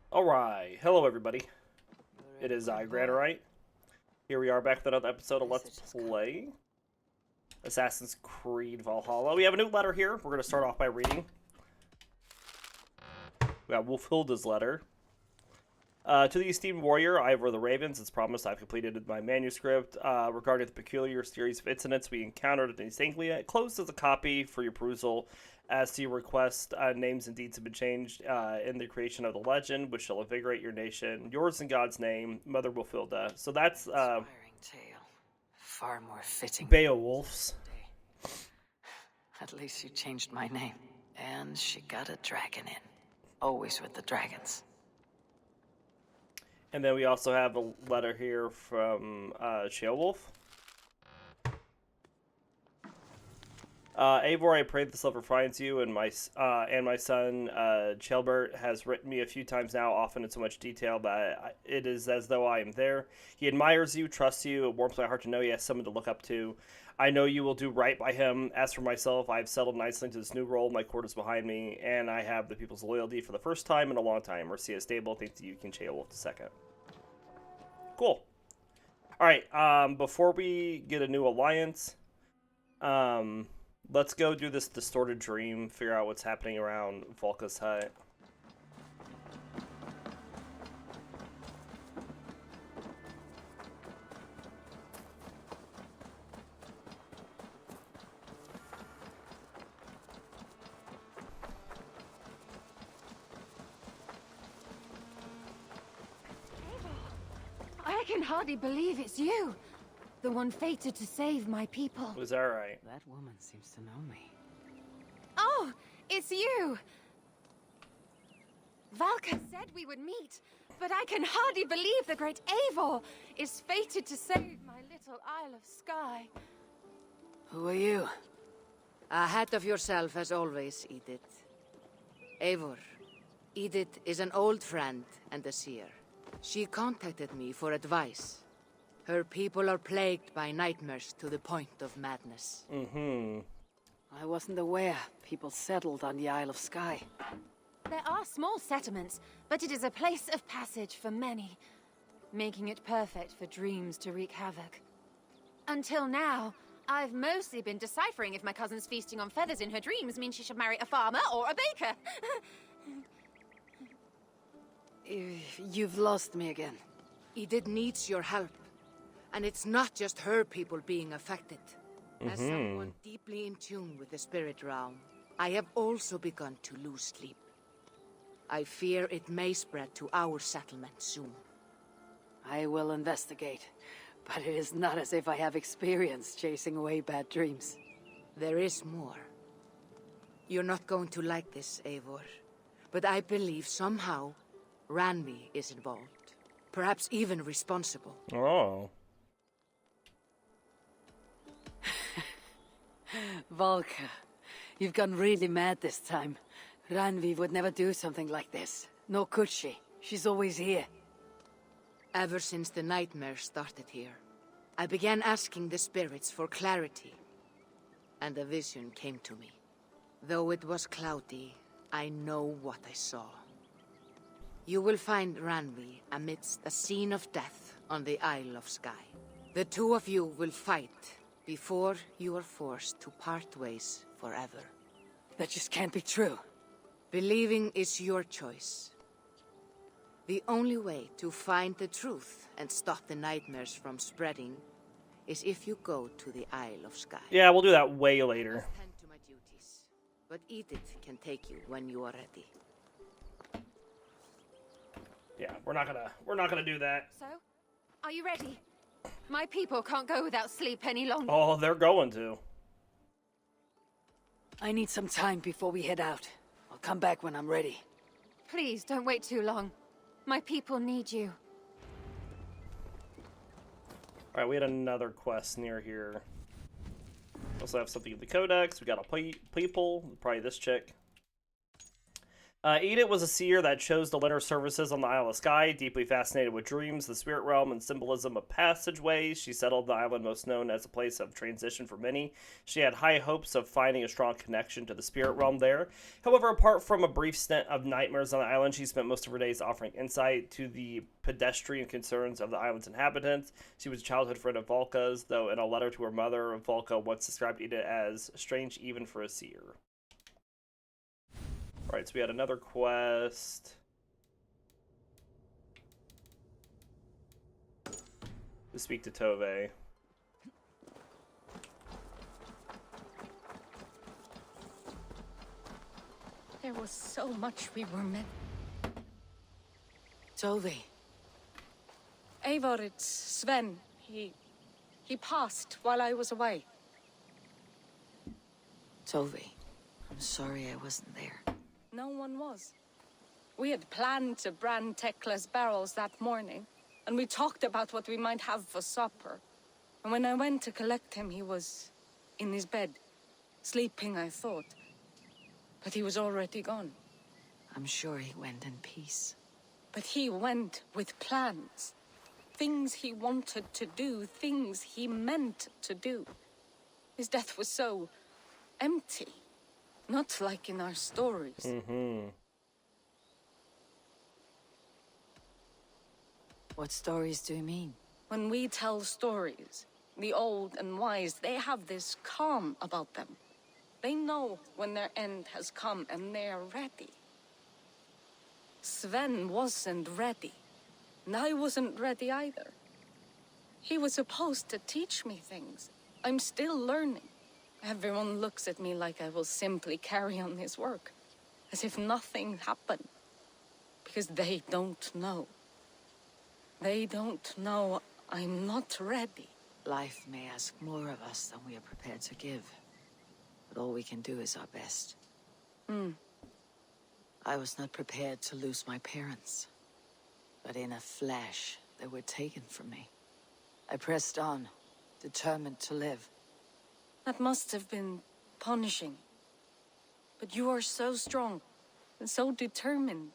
Alright, hello everybody. It is Granarite. Here we are back with another episode of Let's Play Assassin's Creed Valhalla. We have a new letter here. We're going to start off by reading. We got Wolfhilda's letter. To the esteemed warrior, Ivor the Ravens, as promised, I've completed my manuscript regarding the peculiar series of incidents we encountered in East Anglia. It closed as a copy for your perusal. As to your request, names and deeds have been changed in the creation of the legend, which shall invigorate your nation. Yours in God's name, Mother Wolfhilda. So that's Inspiring tale. Far more fitting. Beowulf's. At least she changed my name. And she got a dragon in. Always with the dragons. And then we also have a letter here from Sheolwolf. Eivor, I pray this lover finds you, and my son, Chelbert, has written me a few times now, often in so much detail that it is as though I am there. He admires you, trusts you, it warms my heart to know he has someone to look up to. I know you will do right by him. As for myself, I have settled nicely into this new role. My court is behind me, and I have the people's loyalty for the first time in a long time. Mercy is stable. Thanks to you, King Sheolwolf II. Cool. Alright, before we get a new alliance, let's go do this distorted dream, figure out what's happening around Volka's hut. I can hardly believe it's you. The one fated to save my people. Was that right? That woman seems to know me. Oh, it's you! Valka said we would meet, but I can hardly believe the great Eivor is fated to save my little Isle of Skye. Who are you? Ahead of yourself, as always, Edith. Eivor. Edith is an old friend and a seer. She contacted me for advice. Her people are plagued by nightmares to the point of madness. I wasn't aware people settled on the Isle of Skye. There are small settlements, but it is a place of passage for many, making it perfect for dreams to wreak havoc. Until now, I've mostly been deciphering if my cousin's feasting on feathers in her dreams means she should marry a farmer or a baker. You've lost me again. Edith needs your help. And it's not just her people being affected. As someone deeply in tune with the spirit realm, I have also begun to lose sleep. I fear it may spread to our settlement soon. I will investigate, but it is not as if I have experience chasing away bad dreams. There is more. You're not going to like this, Eivor, but I believe somehow Randvi is involved. Perhaps even responsible. Oh. Valka, you've gone really mad this time. Randvi would never do something like this. Nor could she. She's always here. Ever since the nightmare started here, I began asking the spirits for clarity. And a vision came to me. Though it was cloudy, I know what I saw. You will find Randvi amidst a scene of death on the Isle of Skye. The two of you will fight before you are forced to part ways forever. That just can't be true. Believing is your choice. The only way to find the truth and stop the nightmares from spreading is if you go to the Isle of Skye. Yeah, we'll do that way later. I tend to my duties, but Edith can take you when you are ready. Yeah, we're not gonna do that. So, are you ready? My people can't go without sleep any longer. Oh, they're going to. I need some time before we head out. I'll come back when I'm ready. Please, don't wait too long. My people need you. Alright, we had another quest near here. Also have something in the codex. We got a people. Probably this chick. Edith was a seer that chose to lend her services on the Isle of Skye. Deeply fascinated with dreams, the spirit realm, and symbolism of passageways, she settled the island most known as a place of transition for many. She had high hopes of finding a strong connection to the spirit realm there. However, apart from a brief stint of nightmares on the island, she spent most of her days offering insight to the pedestrian concerns of the island's inhabitants. She was a childhood friend of Volka's, though in a letter to her mother, Volka once described Edith as strange even for a seer. Alright, so we had another quest. To speak to Tove. There was so much we were meant. Tove. Eivor, it's Sven. He passed while I was away. Tove, I'm sorry I wasn't there. No one was. We had planned to brand Tekla's barrels that morning, and we talked about what we might have for supper. And when I went to collect him, he was in his bed, sleeping, I thought. But he was already gone. I'm sure he went in peace. But he went with plans. Things he wanted to do, things he meant to do. His death was so empty. Not like in our stories. Mm-hmm. What stories do you mean? When we tell stories, the old and wise, they have this calm about them. They know when their end has come and they're ready. Sven wasn't ready. And I wasn't ready either. He was supposed to teach me things. I'm still learning. Everyone looks at me like I will simply carry on his work. As if nothing happened. Because they don't know. They don't know I'm not ready. Life may ask more of us than we are prepared to give. But all we can do is our best. I was not prepared to lose my parents. But in a flash, they were taken from me. I pressed on, determined to live. That must have been punishing. But you are so strong and so determined.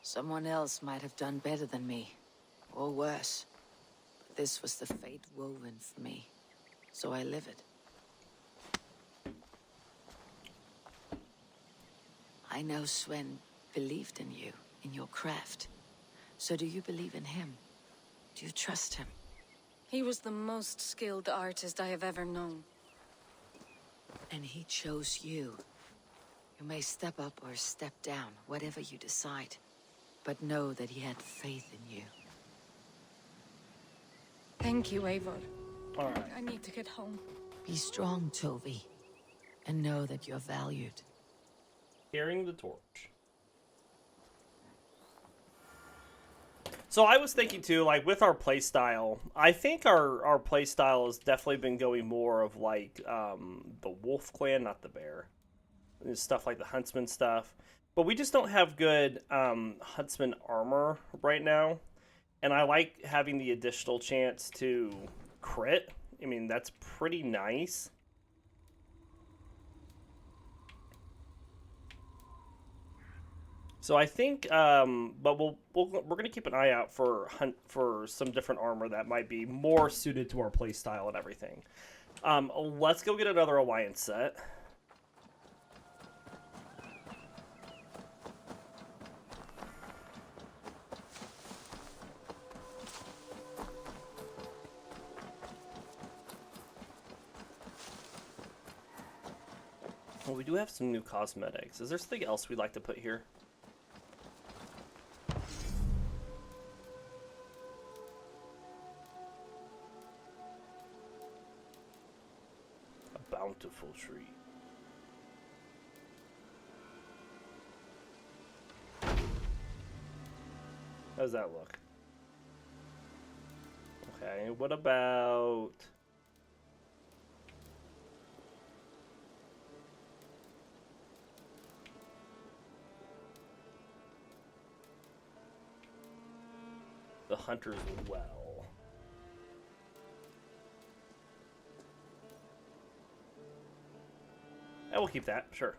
Someone else might have done better than me, or worse. But this was the fate woven for me, so I live it. I know Sven believed in you, in your craft. So do you believe in him? Do you trust him? He was the most skilled artist I have ever known. And he chose you. You may step up or step down, whatever you decide. But know that he had faith in you. Thank you, Eivor. Alright. I need to get home. Be strong, Tove. And know that you're valued. Carrying the torch. So I was thinking too, like with our playstyle, I think our playstyle has definitely been going more of like the wolf clan, not the bear. There's stuff like the huntsman stuff. But we just don't have good huntsman armor right now. And I like having the additional chance to crit. I mean, that's pretty nice. So I think, but we're gonna keep an eye out for some different armor that might be more suited to our play style and everything. Let's go get another alliance set. Well, we do have some new cosmetics. Is there something else we'd like to put here? Bountiful tree. How does that look? Okay, what about... the hunter's well? Yeah, we'll keep that, sure.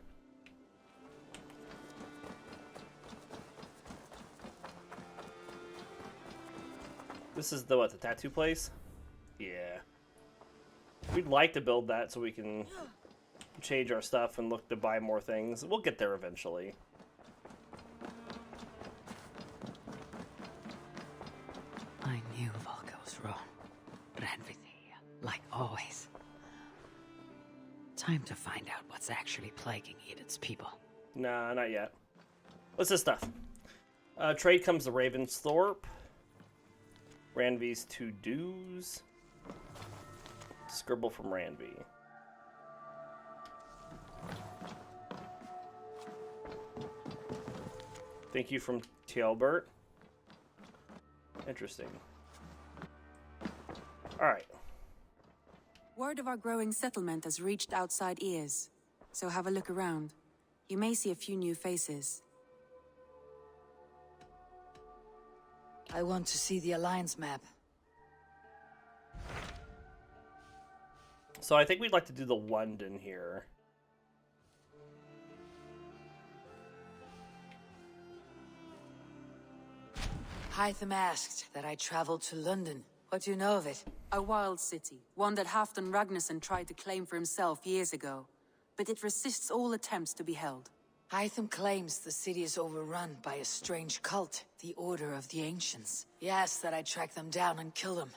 This is the what? The tattoo place? Yeah. We'd like to build that so we can change our stuff and look to buy more things. We'll get there eventually. I knew Volga was wrong. Ranvithi, like always. Time to find out what's actually plaguing Eden's people. Nah, not yet. What's this stuff? Trade comes to Ravensthorpe. Ranvi's to-dos. Scribble from Ranvi. Thank you from Talbert. Interesting. Alright. Word of our growing settlement has reached outside ears, so have a look around. You may see a few new faces. I want to see the Alliance map. So I think we'd like to do the London here. Hytham asked that I traveled to London. What do you know of it? A wild city, one that Halfdan Ragnarsson tried to claim for himself years ago. But it resists all attempts to be held. Hytham claims the city is overrun by a strange cult, the Order of the Ancients. He asks that I track them down and kill them.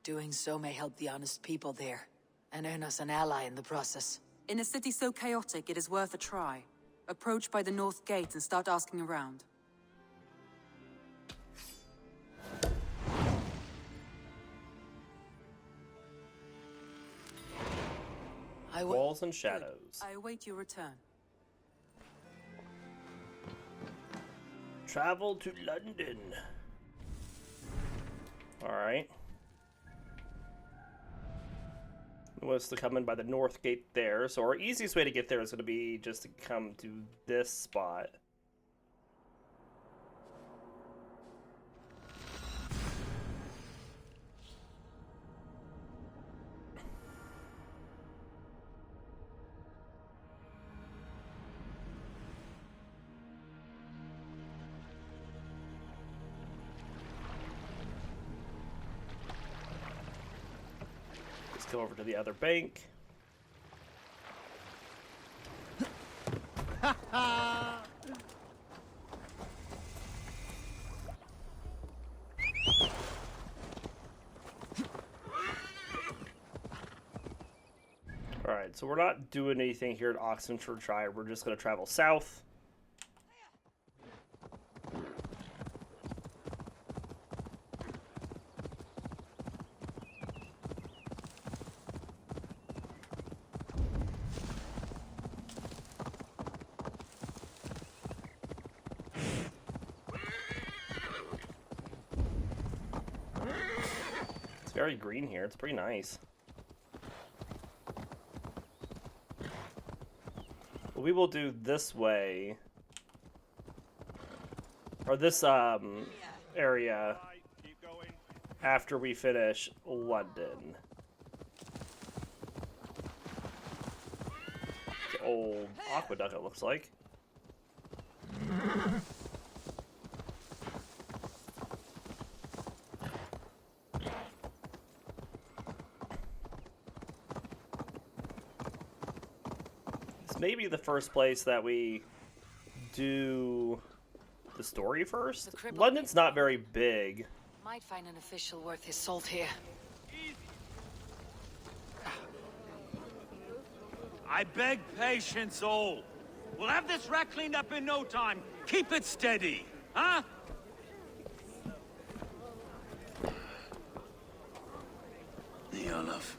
Doing so may help the honest people there, and earn us an ally in the process. In a city so chaotic, it is worth a try. Approach by the North Gate and start asking around. Walls and shadows. I await your return. Travel to London. Alright. Was to come in by the North Gate there. So our easiest way to get there is going to be just to come to this spot. Go over to the other bank. Alright, so we're not doing anything here at Oxfordshire Shire. We're just going to travel south. Very green here. It's pretty nice. We will do this way, or this area, after we finish London. The old aqueduct, it looks like. Maybe the first place that we do the story first. London's not very big. Might find an official worth his salt here. I beg patience, all. We'll have this wreck cleaned up in no time. Keep it steady, huh? Neolov.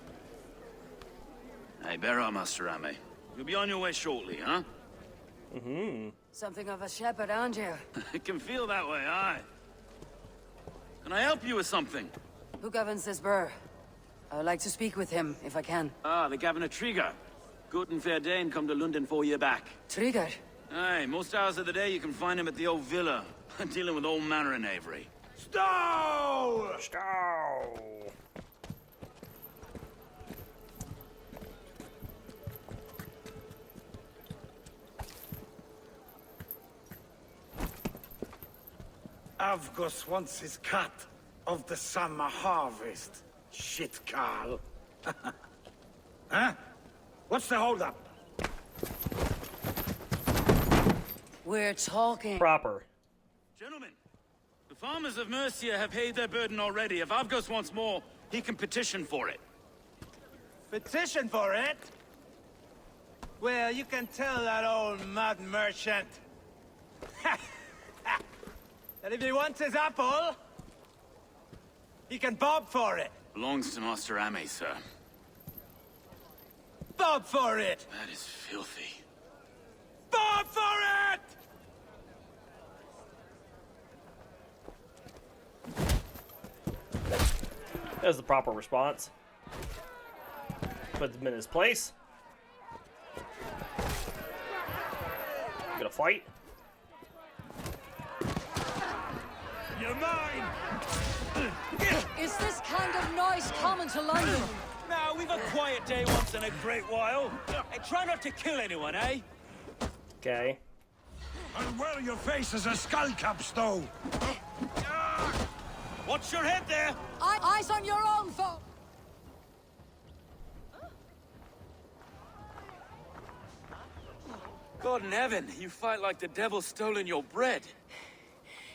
Hey, bear up, Master Ame. You'll be on your way shortly, huh? Mm-hmm. Something of a shepherd, aren't you? It can feel that way, aye. Can I help you with something? Who governs this burr? I would like to speak with him, if I can. Ah, the Governor Trigger. Good and fair Dane come to Lunden 4 year back. Trigger? Aye, most hours of the day you can find him at the old villa, dealing with all manner in Avery. Stow! Stow! Avgos wants his cat. of the summer harvest. Shit, Carl. Huh? What's the holdup? We're talking. Proper. Gentlemen, the farmers of Mercia have paid their burden already. If Avgos wants more, he can petition for it. Petition for it? Well, you can tell that old mud merchant that if he wants his apple, he can bob for it. Belongs to Master Ame, sir. Bob for it! That is filthy. Bob for it! That was the proper response. Put him in his place. Gonna fight. You're mine! Is this kind of noise common to London? Now, we've a quiet day once in a great while. And try not to kill anyone, eh? Okay. And well, your face is a skull cap, though. Watch your head there! Eyes on your own, foe! God in heaven, you fight like the devil's stolen your bread.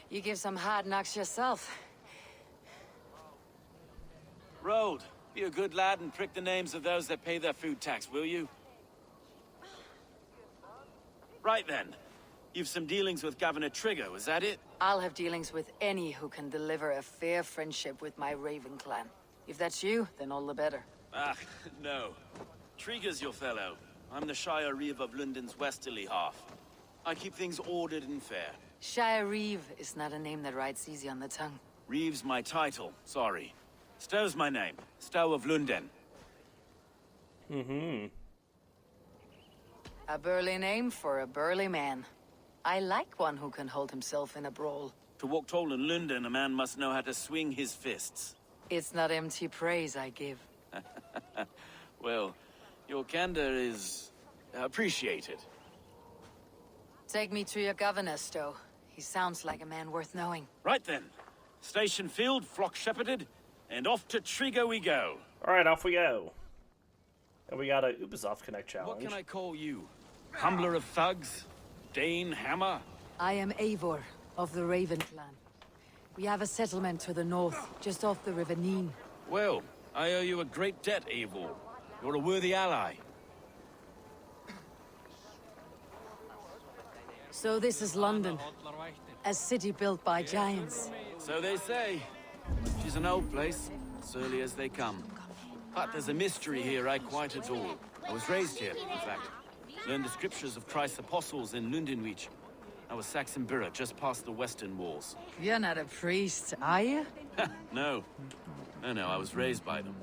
You give some hard knocks yourself. Road, be a good lad and prick the names of those that pay their food tax, will you? Right then. You've some dealings with Governor Trigger, was that it? I'll have dealings with any who can deliver a fair friendship with my Raven clan. If that's you, then all the better. Ah, no. Trigger's your fellow. I'm the Shire Reeve of Lunden's westerly half. I keep things ordered and fair. Shire Reeve is not a name that rides easy on the tongue. Reeve's my title, sorry. Stow's my name. Stow of Lunden. A burly name for a burly man. I like one who can hold himself in a brawl. To walk tall in Lunden, a man must know how to swing his fists. It's not empty praise I give. Well, your candor is appreciated. Take me to your governor, Stowe. He sounds like a man worth knowing. Right then. Station filled, flock shepherded, and off to Trigger we go. Alright, off we go. And we got a Ubisoft Connect challenge. What can I call you? Humbler of thugs? Dane Hammer? I am Eivor, of the Raven clan. We have a settlement to the north, just off the River Neen. Well, I owe you a great debt, Eivor. You're a worthy ally. So this is London. A city built by giants. So they say. She's an old place, surly as they come. But there's a mystery here I quite adore. I was raised here, in fact. Learned the scriptures of Christ's apostles in Lundenreach. I was Saxon Borough, just past the western walls. You're not a priest, are you? No. No, I was raised by them.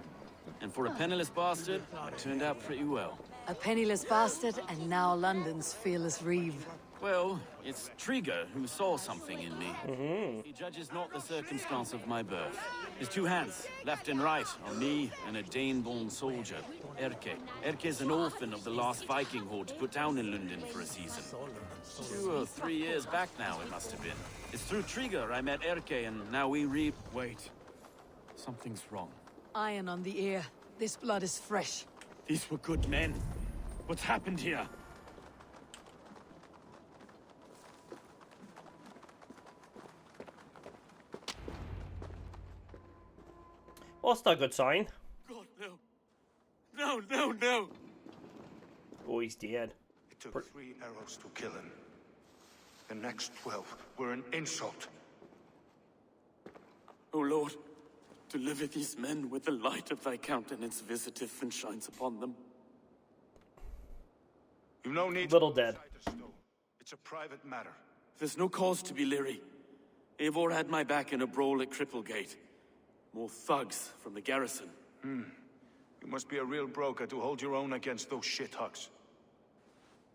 And for a penniless bastard, I turned out pretty well. A penniless bastard, and now London's fearless reeve. Well, it's Trigger who saw something in me. He judges not the circumstance of my birth. His two hands, left and right, on me and a Dane-born soldier, Erke. Erke's an orphan of the last Viking horde put down in Lunden for a season. 2 or 3 years back now, it must have been. It's through Trigger I met Erke, and now we reap. Wait. Something's wrong. Iron on the ear. This blood is fresh. These were good men. What's happened here? Well, it's not a good sign. God, no. No. Oh, he's dead. It took 3 arrows to kill him. The next 12 were an insult. O Lord, deliver these men with the light of thy countenance visiteth and shines upon them. You've no need Little to dead. cite a stone. It's a private matter. There's no cause to be leery. Eivor had my back in a brawl at Cripplegate. More thugs from the garrison. You must be a real broker to hold your own against those shithugs.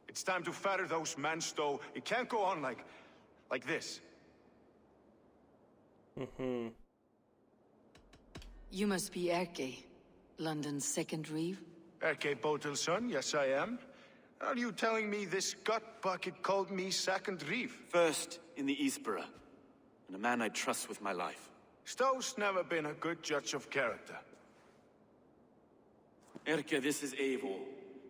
It's time to fetter those men, Stowe. It can't go on like this. You must be Erke, London's second reeve. Erke Botel's son, yes I am. Are you telling me this gut bucket called me second reef? First in the Eastborough, and a man I trust with my life. Stowe's never been a good judge of character. Erke, this is Eivor.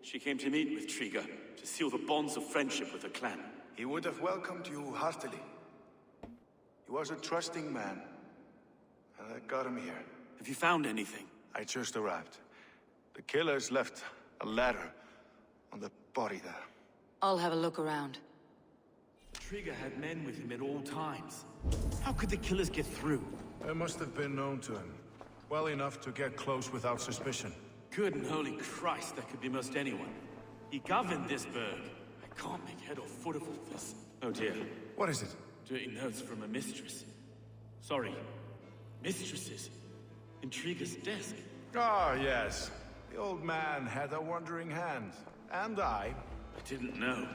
She came to meet with Triga, to seal the bonds of friendship with the clan. He would have welcomed you heartily. He was a trusting man. And I got him here. Have you found anything? I just arrived. The killers left a ladder on the body there. I'll have a look around. Triga had men with him at all times. How could the killers get through? They must have been known to him. Well enough to get close without suspicion. Good and holy Christ, that could be most anyone. He governed this burg. I can't make head or foot of all this. Oh dear. What is it? Dirty notes from a mistress. Sorry, mistresses. In Triga's desk. Ah, yes. The old man had a wandering hand. And I. I didn't know.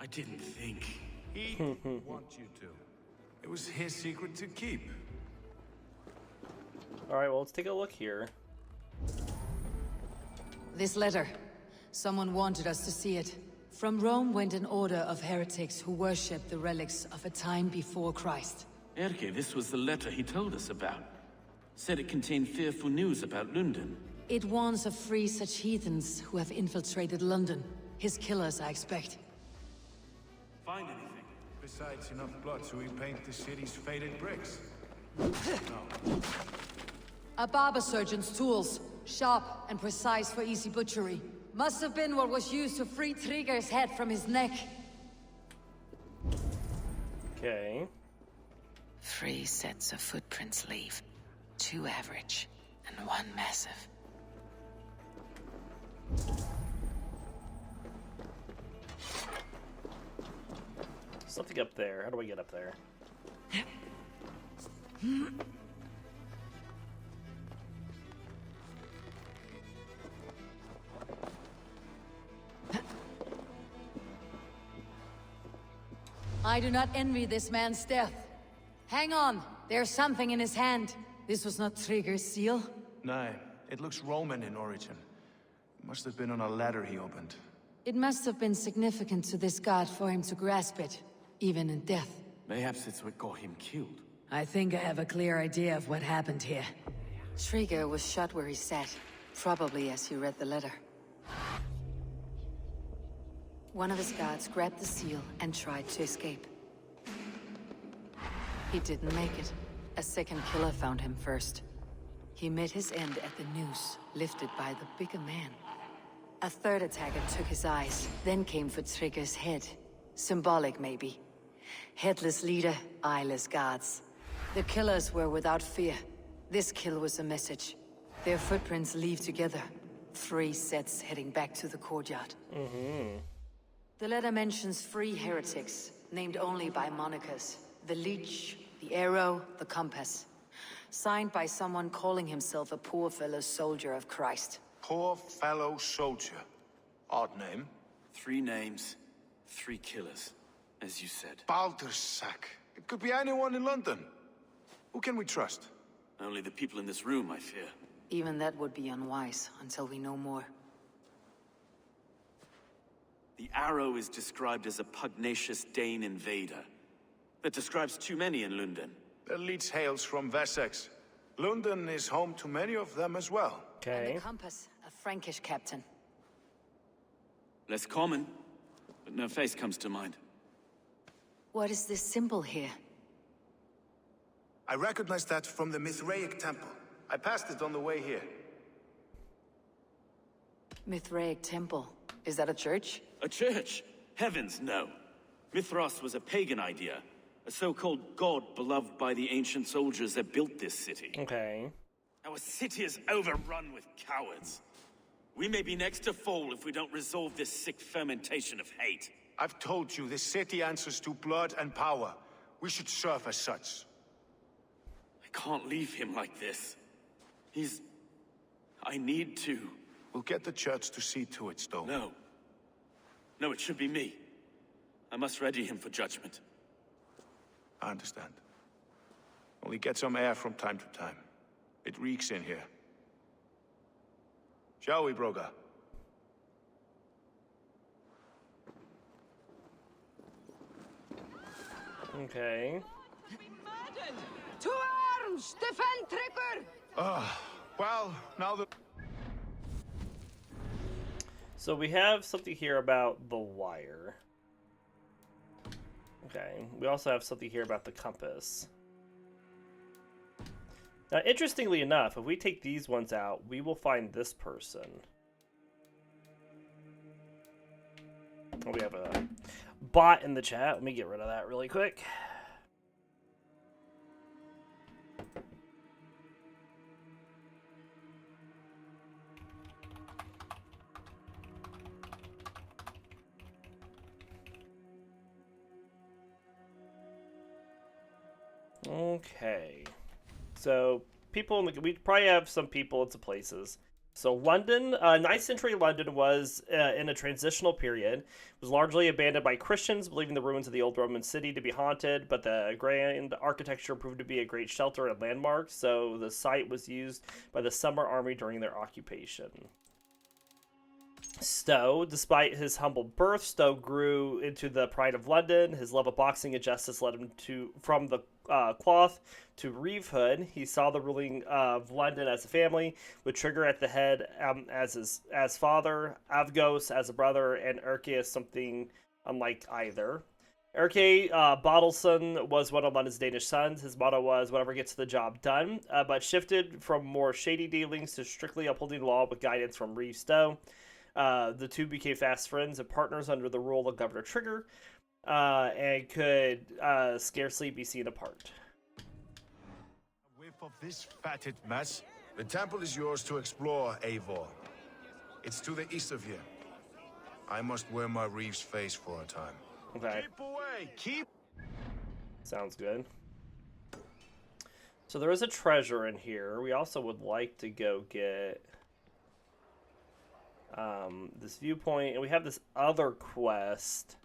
I didn't think. He didn't want you to. It was his secret to keep. Alright, well, let's take a look here. This letter. Someone wanted us to see it. From Rome went an order of heretics who worshipped the relics of a time before Christ. Erke, this was the letter he told us about. Said it contained fearful news about Lunden. It warns of free such heathens who have infiltrated London. His killers, I expect. Find anything? Besides enough blood to repaint the city's faded bricks. A barber surgeon's tools. Sharp and precise for easy butchery. Must have been what was used to free Triga's head from his neck. Okay. 3 sets of footprints leave. 2 average, and 1 massive. Something up there. How do I get up there? I do not envy this man's death. Hang on, there's something in his hand. This was not Trigger's seal. No, it looks Roman in origin. Must have been on a ladder he opened. It must have been significant to this god for him to grasp it, even in death. Mayhaps it's what got him killed. I think I have a clear idea of what happened here. Trigger was shot where he sat, probably as he read the letter. One of his guards grabbed the seal and tried to escape. He didn't make it. A second killer found him first. He met his end at the noose, lifted by the bigger man. A third attacker took his eyes, then came for Trigger's head. Symbolic, maybe. Headless leader, eyeless guards. The killers were without fear. This kill was a message. Their footprints leave together. 3 sets heading back to the courtyard. The letter mentions 3 heretics, named only by monikers. The Leech, the Arrow, the Compass. Signed by someone calling himself a poor fellow soldier of Christ. Poor fellow soldier. Odd name. 3 names, 3 killers, as you said. Baldersack. It could be anyone in London. Who can we trust? Only the people in this room, I fear. Even that would be unwise, until we know more. The Arrow is described as a pugnacious Dane invader. That describes too many in Lunden. The Leech hails from Wessex. Lunden is home to many of them as well. And Okay. the Compass, a Frankish captain. Less common, but no face comes to mind. What is this symbol here? I recognize that from the Mithraic temple. I passed it on the way here. Mithraic temple. Is that a church? A church? Heavens, no. Mithras was a pagan idea. A so-called god beloved by the ancient soldiers that built this city. Okay. Our city is overrun with cowards. We may be next to fall if we don't resolve this sick fermentation of hate. I've told you, this city answers to blood and power. We should serve as such. I can't leave him like this. I need to. We'll get the church to see to it, Stowe. No. No, it should be me. I must ready him for judgment. I understand. Only get some air from time to time. It reeks in here. Shall we, Broga? Okay. To Well, now that... So we have something here about the wire. Okay, we also have something here about the compass. Now, interestingly enough, if we take these ones out, we will find this person. Oh, we have a bot in the chat. Let me get rid of that really quick. Okay. So, people, we probably have some people into places. So, London, 9th century London was in a transitional period. It was largely abandoned by Christians, believing the ruins of the old Roman city to be haunted, but the grand architecture proved to be a great shelter and landmark, so the site was used by the Summer Army during their occupation. Stowe, despite his humble birth, Stowe grew into the pride of London. His love of boxing and justice led him from the cloth to reevehood. He saw the ruling of London as a family, with Trigger at the head as father, Avgos as a brother, and Erke as something unlike either. Erke Bottleson was one of London's Danish sons. His motto was, whatever gets the job done, but shifted from more shady dealings to strictly upholding the law with guidance from Reeve Stowe. The two became fast friends and partners under the rule of Governor Trigger, and could scarcely be seen apart. A whiff of this fatted mess. The temple is yours to explore, Eivor. It's to the east of here. I must wear my Reeve's face for a time. Okay. Keep away! Keep... Sounds good. So there is a treasure in here. We also would like to go get this viewpoint, and we have this other quest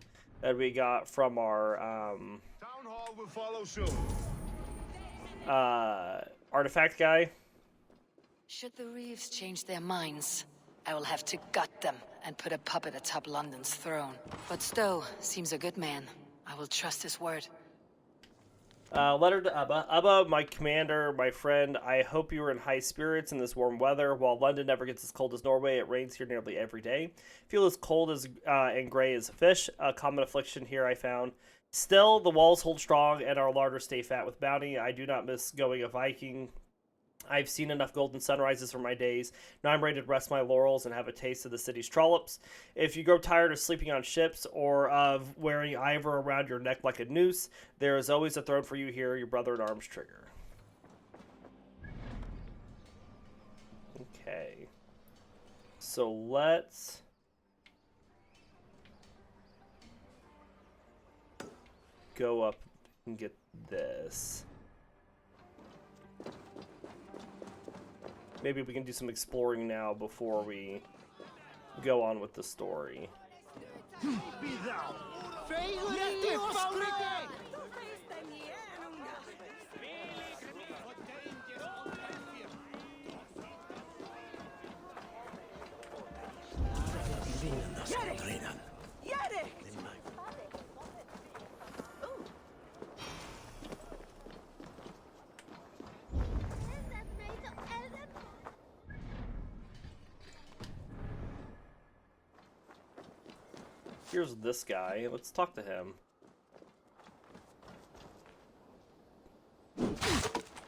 that we got from our Town Hall will follow soon. artifact guy. Should the Reeves change their minds, I will have to gut them and put a puppet atop London's throne. But Stowe seems a good man. I will trust his word. Letter to Ubba. Ubba, my commander, my friend, I hope you are in high spirits in this warm weather. While London never gets as cold as Norway, it rains here nearly every day. Feel as cold as and gray as a fish. A common affliction here I found. Still, the walls hold strong and our larders stay fat with bounty. I do not miss going a Viking. I've seen enough golden sunrises for my days. Now I'm ready to rest my laurels and have a taste of the city's trollops. If you grow tired of sleeping on ships or of wearing ivor around your neck like a noose, there is always a throne for you here, your brother-in-arms Trigger. Okay. So let's go up and get this. Maybe we can do some exploring now before we go on with the story. Here's this guy. Let's talk to him.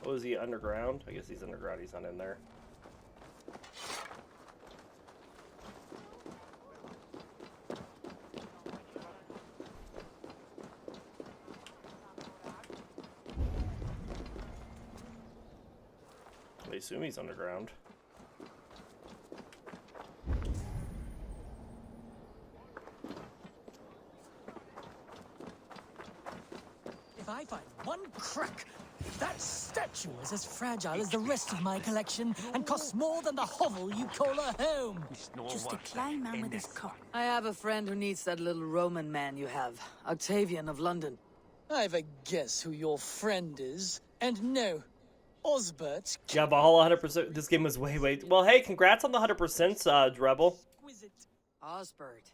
Oh, is he underground? I guess he's underground. He's not in there. I assume he's underground. If I find one crack, that statue is as fragile as the rest of my collection and costs more than the hovel you call a home. Just a klein man with his cock. I have a friend who needs that little Roman man you have, Octavian of London. I've a guess who your friend is. And no, Osbert. Yeah, Valhalla 100%. This game was way. Well, hey, congrats on the 100%, Rebel. Osbert.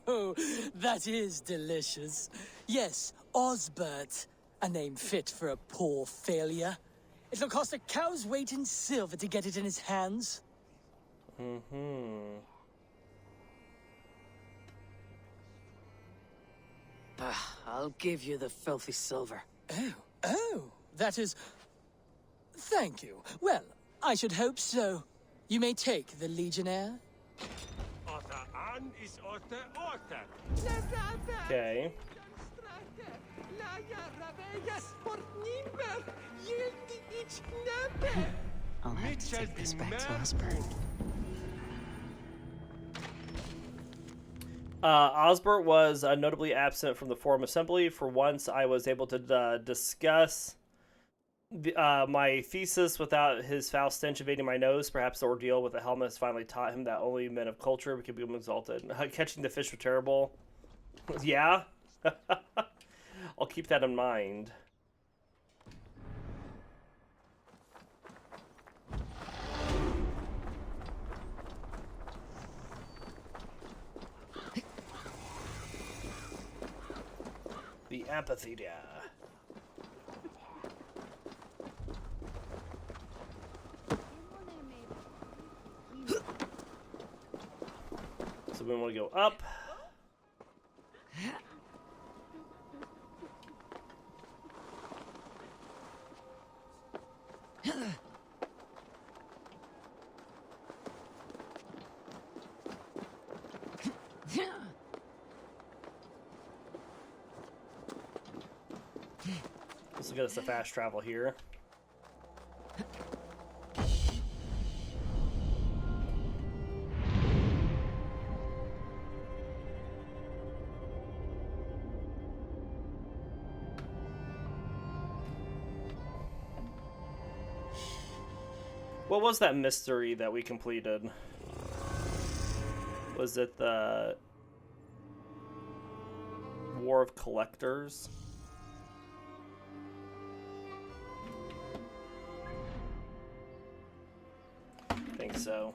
Oh, that is delicious. Yes, Osbert. A name fit for a poor failure. It'll cost a cow's weight in silver to get it in his hands. I'll give you the filthy silver. Oh, that is... Thank you. Well, I should hope so. You may take the Legionnaire. Okay. I'll have to take this back to Osbert. Osbert was notably absent from the Forum Assembly. For once, I was able to discuss my thesis without his foul stench invading my nose. Perhaps the ordeal with the helmet has finally taught him that only men of culture can become exalted. Catching the fish was terrible. Yeah? I'll keep that in mind. The amphitheater. So we want to go up. This will get us a fast travel here. What was that mystery that we completed? Was it the War of Collectors? I think so.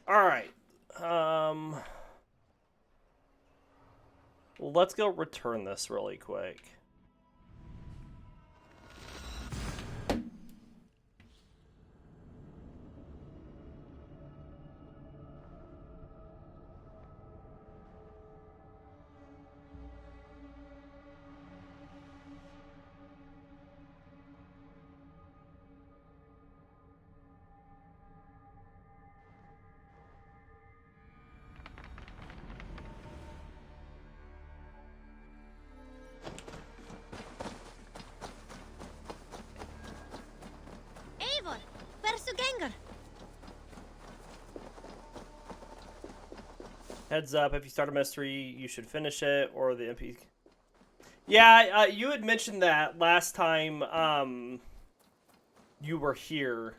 All right. Let's go return this really quick. Heads up, if you start a mystery, you should finish it, or the MP... Yeah, you had mentioned that last time you were here.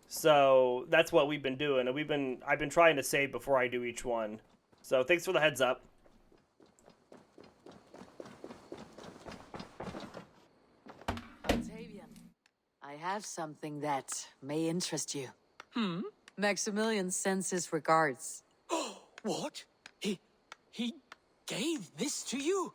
So that's what we've been doing. And I've been trying to save before I do each one. So thanks for the heads up. Octavian, I have something that may interest you. Maximilian sends his regards. What? He gave this to you?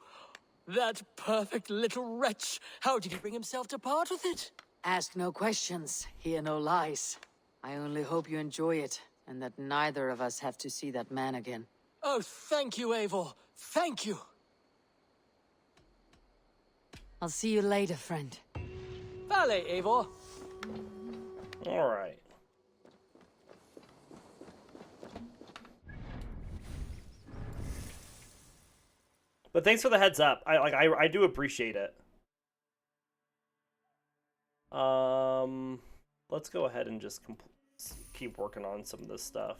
That perfect little wretch. How did he bring himself to part with it? Ask no questions, hear no lies. I only hope you enjoy it, and that neither of us have to see that man again. Oh, thank you, Eivor. Thank you. I'll see you later, friend. Vale, Eivor. All right. But thanks for the heads up. I do appreciate it. Let's go ahead and just keep working on some of this stuff.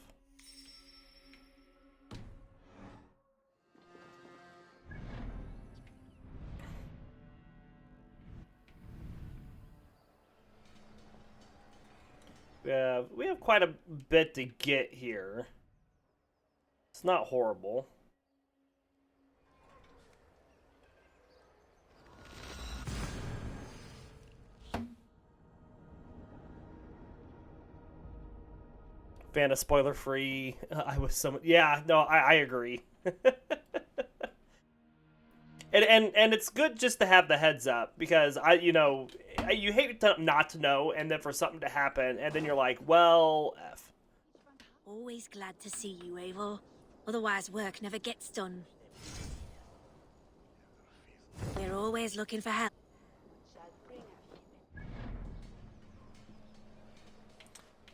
We have quite a bit to get here. It's not horrible. Fan of spoiler free. I was some. Yeah, no, I agree. And it's good just to have the heads up, because you hate not to know, and then for something to happen, and then you're like, well, F. Always glad to see you, Eivor. Otherwise work never gets done. We're always looking for help.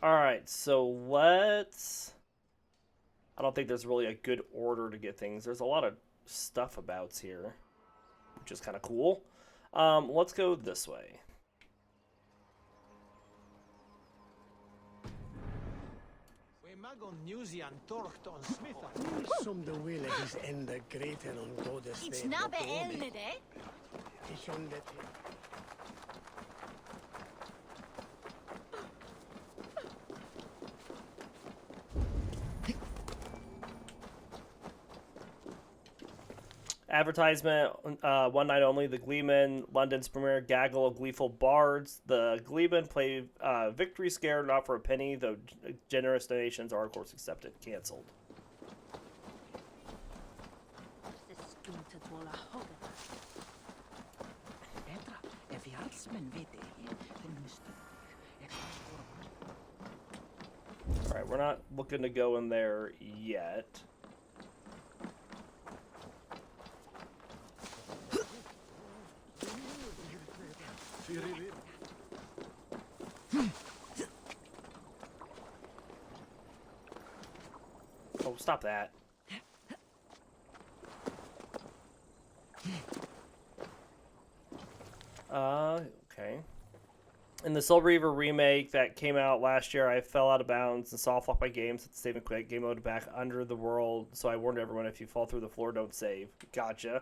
Alright, so let's... I don't think there's really a good order to get things. There's a lot of stuff abouts here, which is kind of cool. Let's go this way. It's not elmed, eh? Advertisement, one night only, the Gleeman, London's premier gaggle of gleeful bards. The Gleeman play Victory Scare, not for a penny, though generous donations are, of course, accepted. Cancelled. Alright, we're not looking to go in there yet. Oh, stop that. Okay. In the Soul Reaver remake that came out last year, I fell out of bounds and soft locked my games at the save and quit game mode back under the world, so I warned everyone, if you fall through the floor, don't save. Gotcha.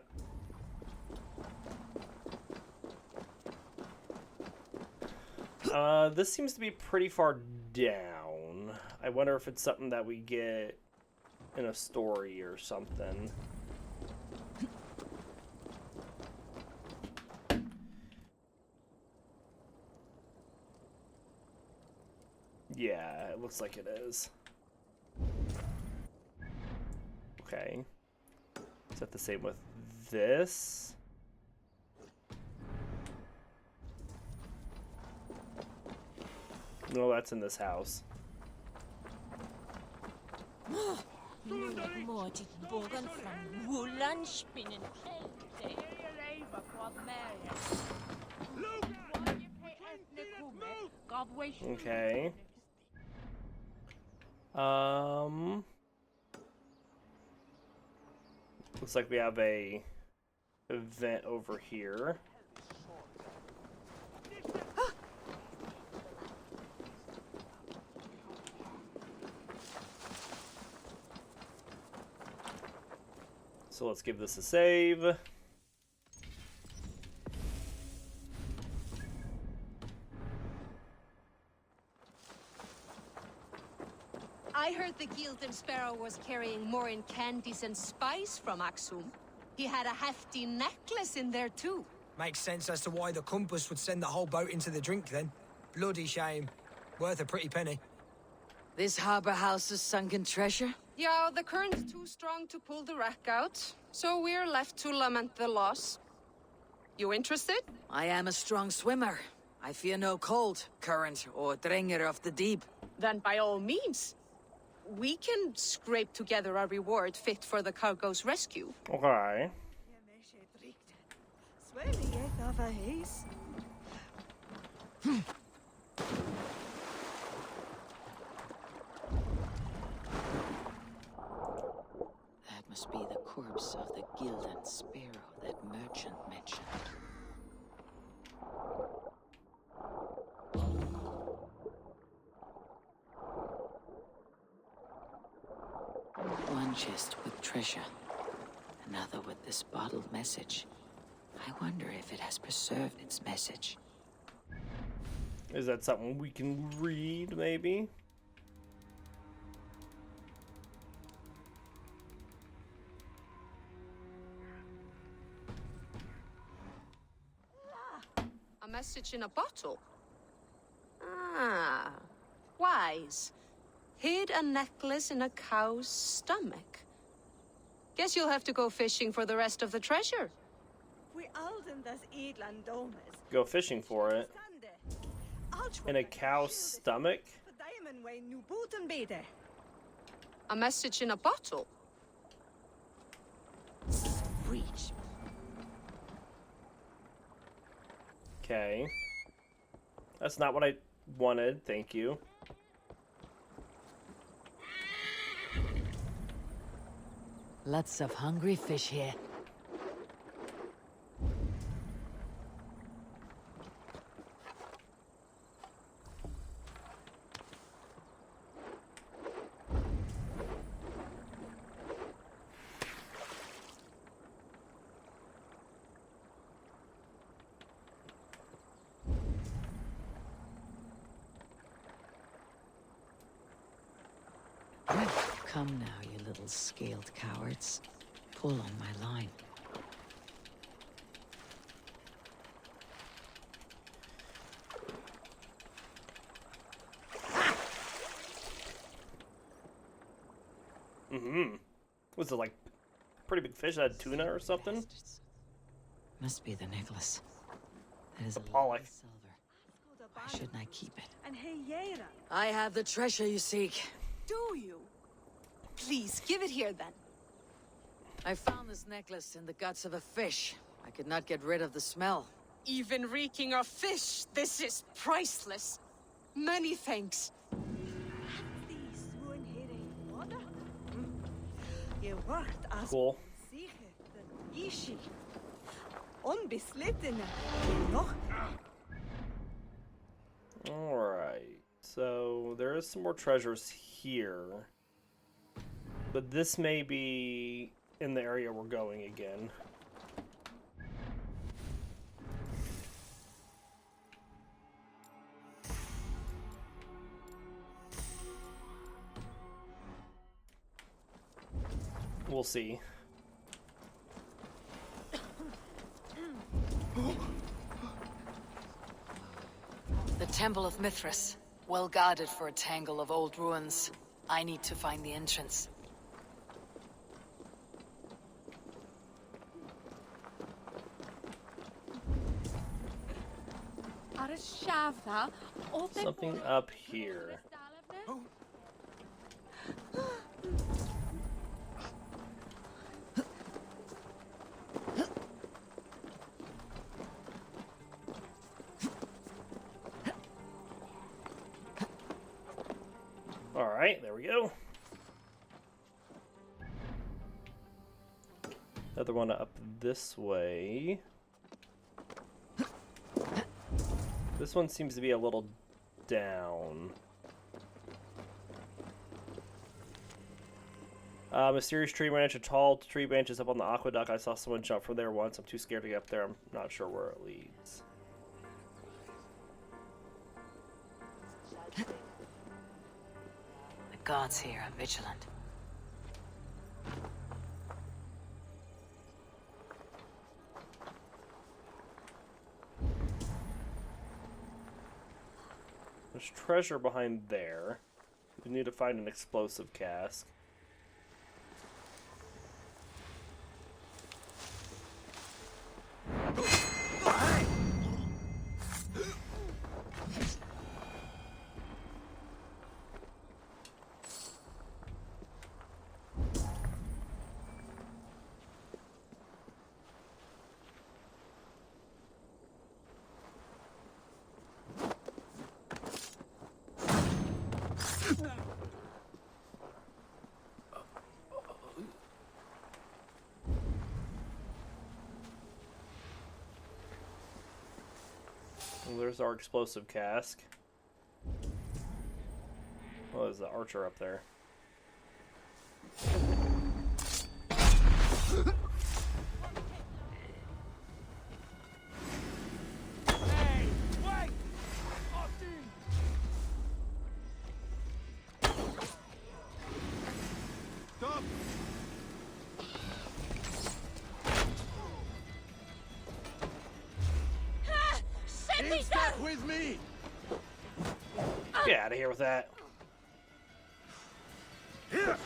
This seems to be pretty far down. I wonder if it's something that we get in a story or something. Yeah, it looks like it is. Okay. Is that the same with this? No, that's in this house. Okay. Looks like we have a event over here. So let's give this a save. I heard the Gilded Sparrow was carrying more in candies and spice from Axum. He had a hefty necklace in there too. Makes sense as to why the compass would send the whole boat into the drink then. Bloody shame. Worth a pretty penny. This harbor house's sunken treasure? Yeah, the current's too strong to pull the wreck out, so we're left to lament the loss. You interested? I am a strong swimmer. I fear no cold, current, or dringer of the deep. Then by all means. We can scrape together a reward fit for the cargo's rescue. Okay. That must be the corpse of the Gilded Sparrow that merchant mentioned. One chest with treasure, another with this bottled message. I wonder if it has preserved its message. Is that something we can read, maybe? A message in a bottle. Ah, wise. Hid a necklace in a cow's stomach. Guess you'll have to go fishing for the rest of the treasure. Go fishing for it. In a cow's stomach? A message in a bottle. Reach. Okay. That's not what I wanted, thank you. Lots of hungry fish here. Come now, you little scaled cowards. Pull on my line. Was it like pretty big fish? That tuna or something? Bastards. Must be the necklace. That is a pollock. silver. Why shouldn't I keep it? I have the treasure you seek. Do you? Please, give it here then. I found this necklace in the guts of a fish. I could not get rid of the smell. Even reeking of fish, this is priceless. Many thanks. Cool. Alright. So, there is some more treasures here. But this may be in the area we're going again. We'll see. The Temple of Mithras. Well guarded for a tangle of old ruins. I need to find the entrance. Something up here. Alright, there we go. Another one up this way. This one seems to be a little down. Mysterious tree branch, a tall tree branches up on the aqueduct. I saw someone jump from there once. I'm too scared to get up there. I'm not sure where it leads. The gods here are vigilant. There's treasure behind there. We need to find an explosive cask. Well, there's our explosive cask. Oh, there's the archer up there. Hey, wait! Stop! In step with me! Get out of here with that. Here!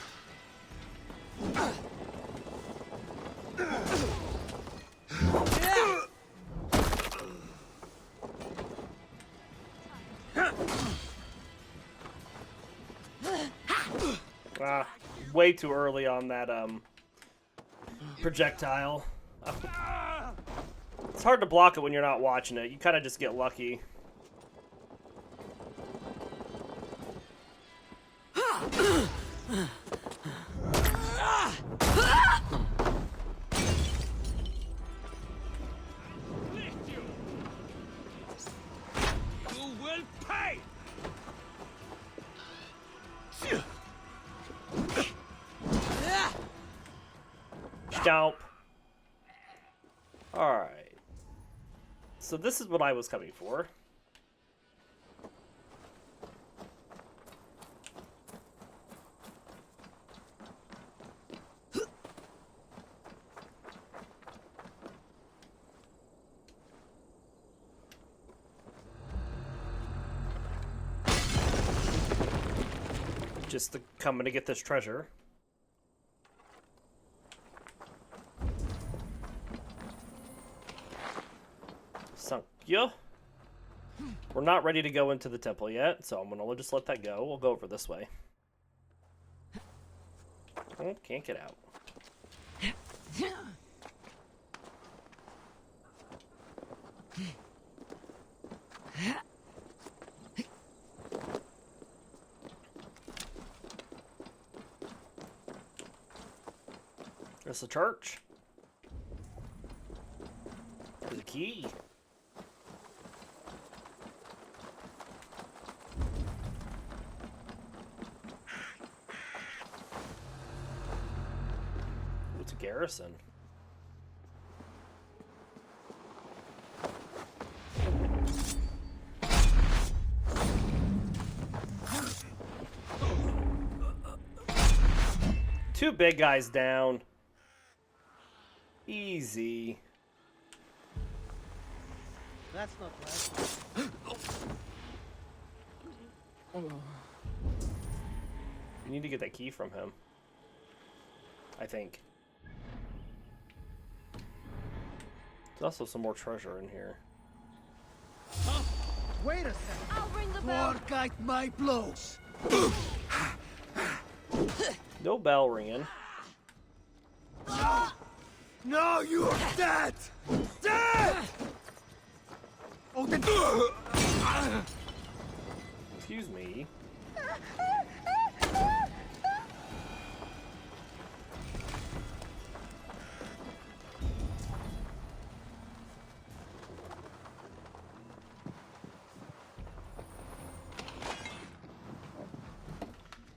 Way too early on that projectile. It's hard to block it when you're not watching it. You kind of just get lucky. Stomp. Alright. So this is what I was coming for. Just coming to get this treasure. Yeah. We're not ready to go into the temple yet, so I'm gonna just let that go. We'll go over this way. Oh, can't get out. There's the church. There's a key. Garrison. Two big guys down. Easy. That's not right. You need to get that key from him, I think. There's also some more treasure in here. Wait a second. I'll ring the bell. Guide my blows. No bell ringing. No, you are dead. Dead. Oh, then. Excuse me.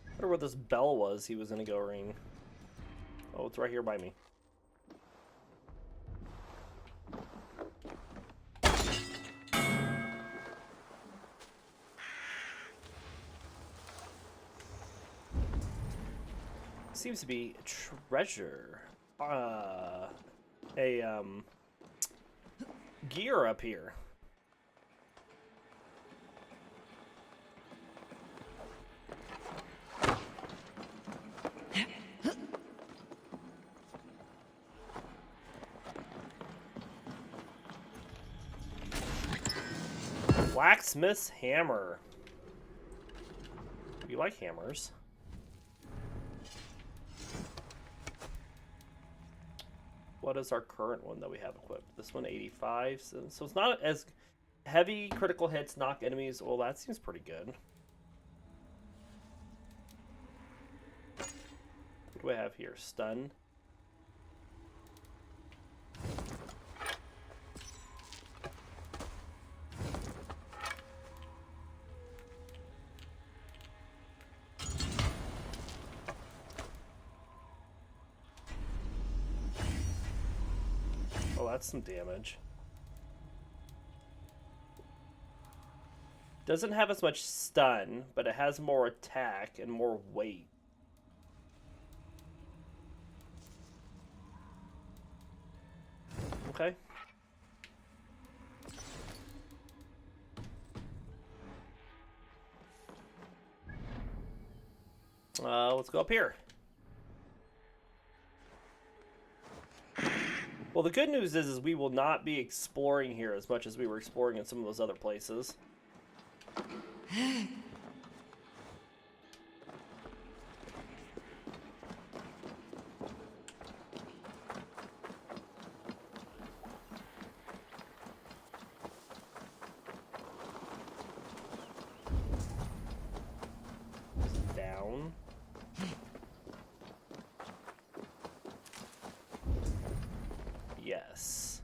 I wonder where this bell was he was gonna go ring. Oh, it's right here by me. Seems to be treasure. Gear up here. Blacksmith's hammer. You like hammers? What is our current one that we have equipped? This one, 85. So it's not as heavy. Critical hits, knock enemies. Well, that seems pretty good. What do I have here? Stun. Oh, that's some damage. Doesn't have as much stun, but it has more attack and more weight. Okay. Let's go up here. Well, the good news is we will not be exploring here as much as we were exploring in some of those other places. Down. Yes.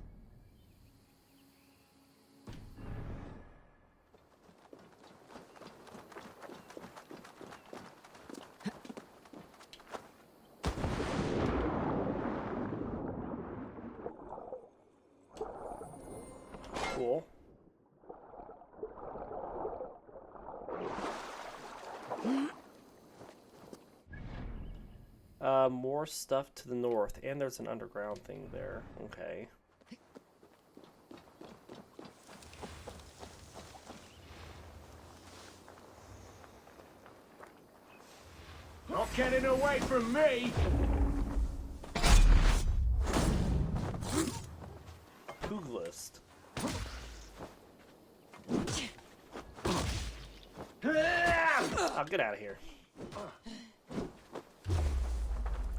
Cool. More stuff to the north, and there's an underground thing there. Okay. Not getting away from me! Pooglist. I'll get out of here.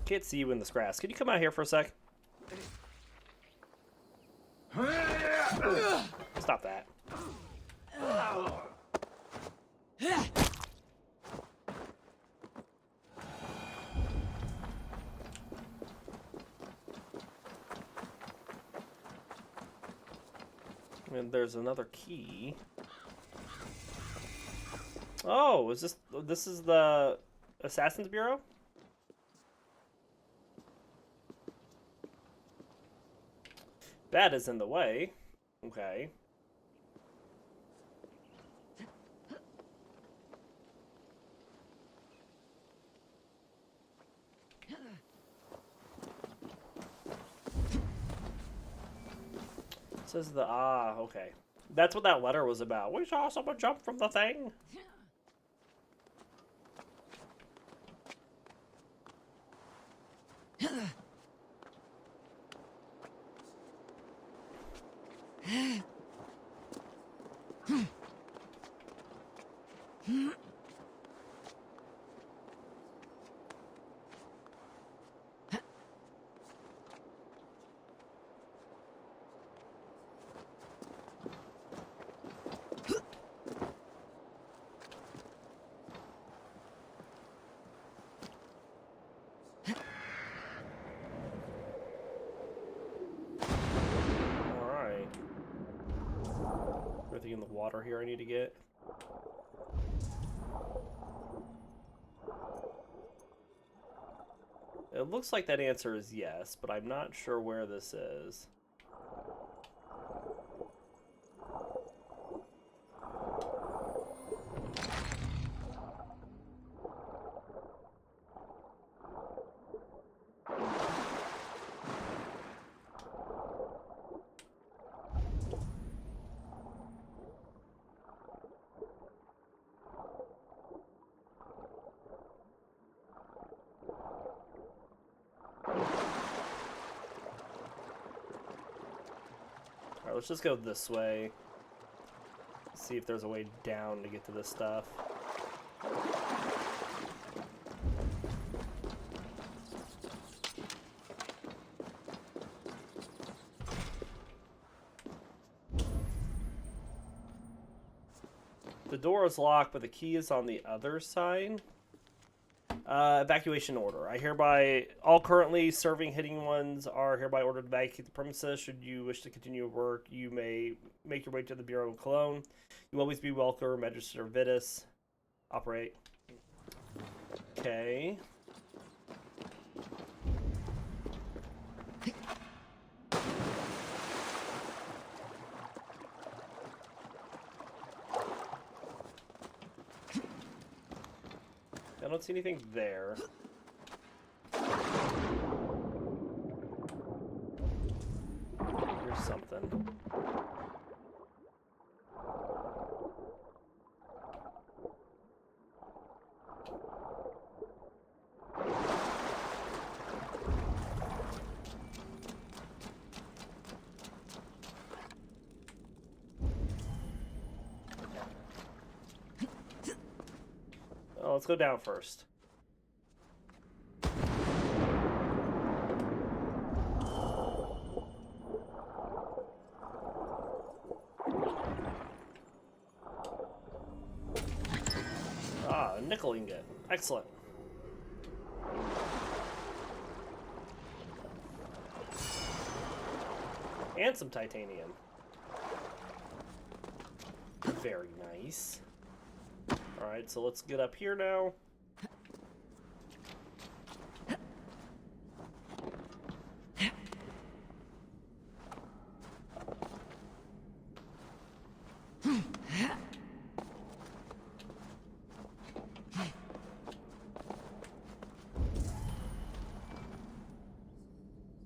Can't see you in this grass. Can you come out here for a sec? Stop that. And there's another key. Oh, is this is the Assassin's Bureau? That is in the way. Okay. Says the okay. That's what that letter was about. We saw someone jump from the thing. Everything in the water here I need to get. It looks like that answer is yes, but I'm not sure where this is. Alright, let's just go this way. See if there's a way down to get to this stuff. The door is locked, but the key is on the other side. Evacuation order. I hereby, all currently serving hitting ones are hereby ordered to evacuate the premises. Should you wish to continue work, you may make your way to the Bureau in Cologne. You will always be welcome. Register Vitus. Operate. Okay. I don't see anything there. Here's something. let's go down first. Ah, a nickel ingot. Excellent. And some titanium. Very nice. Alright, so let's get up here now.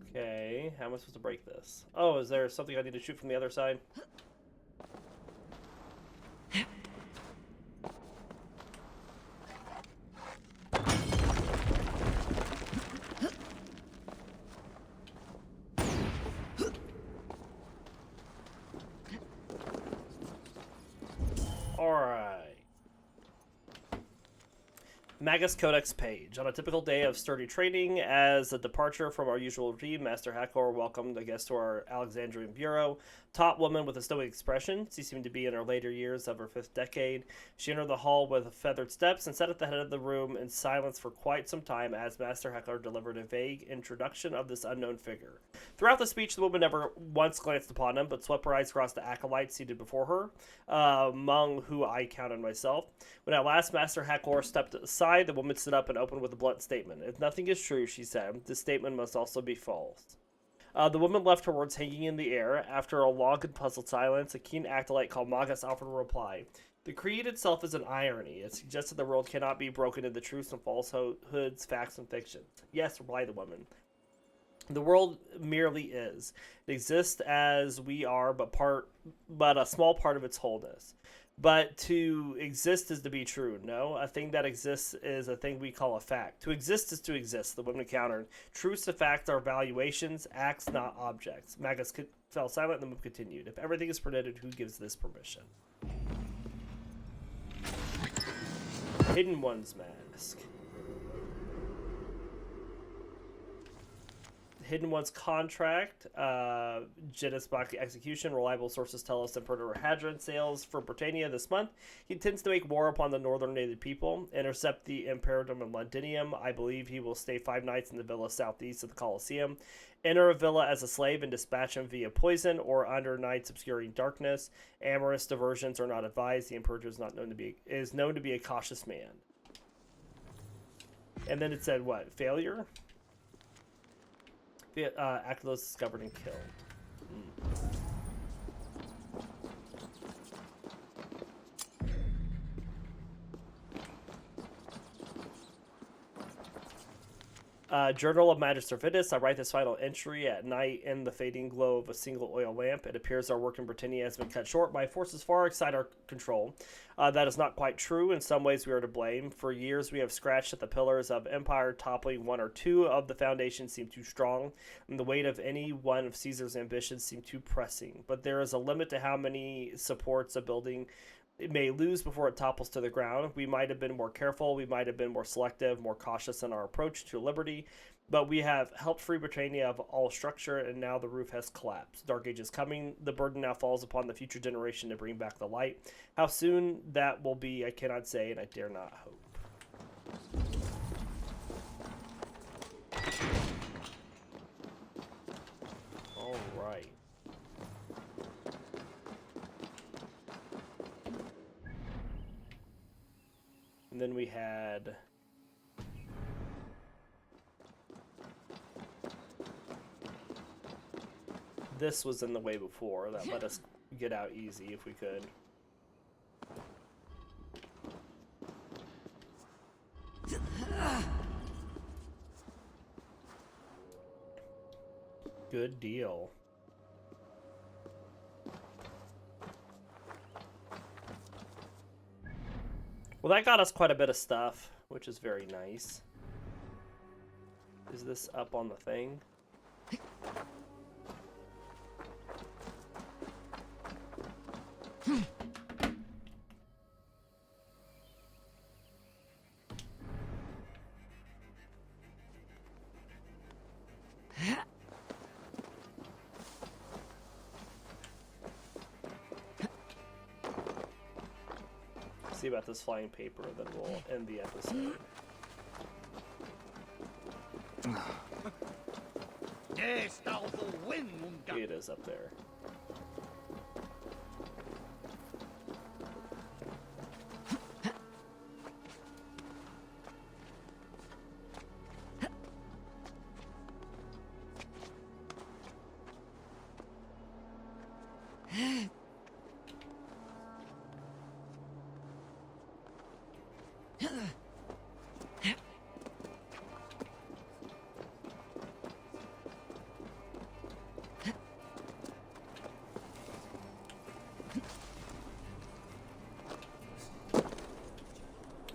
Okay, how am I supposed to break this? Oh, is there something I need to shoot from the other side? Alright. Magus Codex page. On a typical day of sturdy training, as a departure from our usual routine, Master Hackor welcomed a guest to our Alexandrian bureau. Top woman with a stoic expression. She seemed to be in her later years of her 5th decade. She entered the hall with feathered steps and sat at the head of the room in silence for quite some time as Master Hackor delivered a vague introduction of this unknown figure. Throughout the speech, the woman never once glanced upon him, but swept her eyes across the acolytes seated before her, among who I counted myself. When at last Master Hackor stepped aside, the woman stood up and opened with a blunt statement. If nothing is true, she said, this statement must also be false. The woman left her words hanging in the air. After a long and puzzled silence, a keen acolyte called Magus offered a reply. The creed itself is an irony. It suggests that the world cannot be broken into truths and falsehoods, facts and fictions. Yes, replied the woman. The world merely is. It exists as we are, but a small part of its wholeness. But to exist is to be true. No, a thing that exists is a thing we call a fact. To exist is to exist, the woman countered. Truths to facts are valuations, acts, not objects. Magus fell silent and the woman continued. If everything is permitted, who gives this permission? Hidden One's Mask. Hidden One's contract, Genus Baki execution. Reliable sources tell us Emperor Hadron sails for Britannia this month. He intends to make war upon the northern native people, intercept the Imperium in Londinium. I believe he will stay 5 nights in the villa southeast of the Colosseum. Enter a villa as a slave and dispatch him via poison or under night's obscuring darkness. Amorous diversions are not advised. The Emperor is known to be a cautious man. And then it said what? Failure? Actylos discovered and killed. Journal of Magister Vitus. I write this final entry at night in the fading glow of a single oil lamp. It appears our work in Britannia has been cut short by forces far outside our control. That is not quite true. In some ways we are to blame. For years we have scratched at the pillars of empire, toppling 1 or 2 of the foundations seemed too strong, and the weight of any one of Caesar's ambitions seemed too pressing. But there is a limit to how many supports a building it may lose before it topples to the ground. We might have been more careful, we might have been more selective, more cautious in our approach to liberty, but we have helped free Britannia of all structure, and now the roof has collapsed. Dark Age is coming. The burden now falls upon the future generation to bring back the light. How soon that will be, I cannot say, and I dare not hope. All right. And then we had this was in the way before. That let us get out easy if we could. Good deal. Well, that got us quite a bit of stuff, which is very nice. Is this up on the thing? See about this flying paper, then we'll end the episode. It is up there.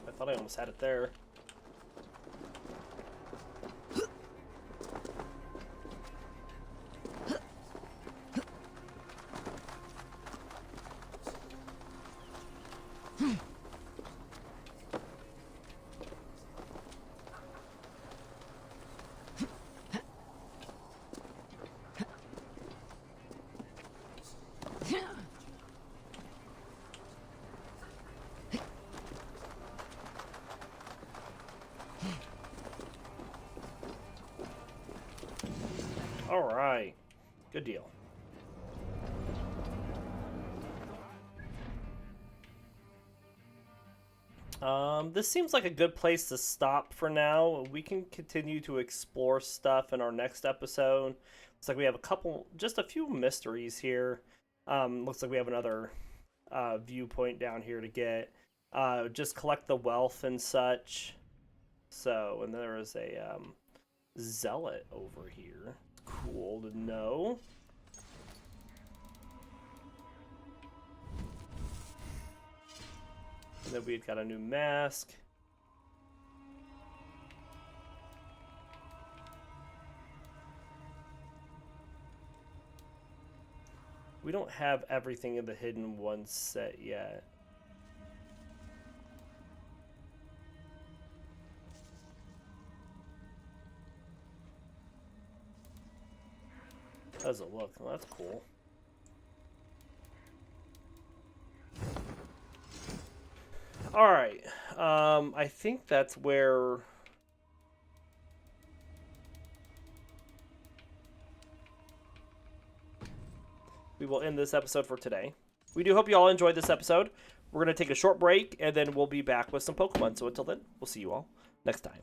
I thought I almost had it there. All right, good deal. This seems like a good place to stop for now. We can continue to explore stuff in our next episode. Looks like we have just a few mysteries here. Looks like we have another viewpoint down here to get. Just collect the wealth and such. So, and there is a zealot over here. Cool to know. And then we've got a new mask. We don't have everything in the Hidden One set yet. How's it look? Well, that's cool. Alright. I think that's where... we will end this episode for today. We do hope you all enjoyed this episode. We're going to take a short break, and then we'll be back with some Pokemon. So until then, we'll see you all next time.